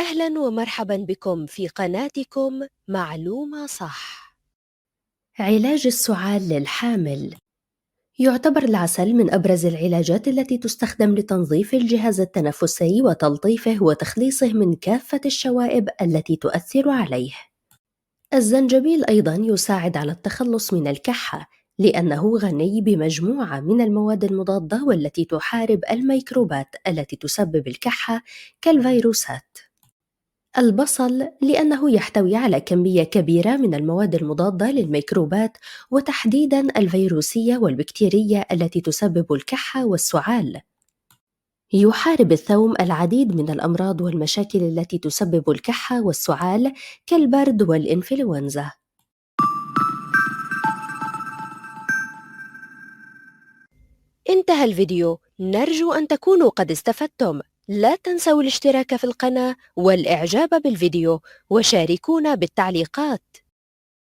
أهلا ومرحبا بكم في قناتكم معلومة صح. علاج السعال للحامل. يعتبر العسل من أبرز العلاجات التي تستخدم لتنظيف الجهاز التنفسي وتلطيفه وتخليصه من كافة الشوائب التي تؤثر عليه. الزنجبيل أيضا يساعد على التخلص من الكحة، لأنه غني بمجموعة من المواد المضادة والتي تحارب الميكروبات التي تسبب الكحة كالفيروسات. البصل لأنه يحتوي على كمية كبيرة من المواد المضادة للميكروبات، وتحديداً الفيروسية والبكتيرية التي تسبب الكحة والسعال. يحارب الثوم العديد من الأمراض والمشاكل التي تسبب الكحة والسعال كالبرد والإنفلونزا. انتهى الفيديو، نرجو أن تكونوا قد استفدتم. لا تنسوا الاشتراك في القناة والإعجاب بالفيديو وشاركونا بالتعليقات.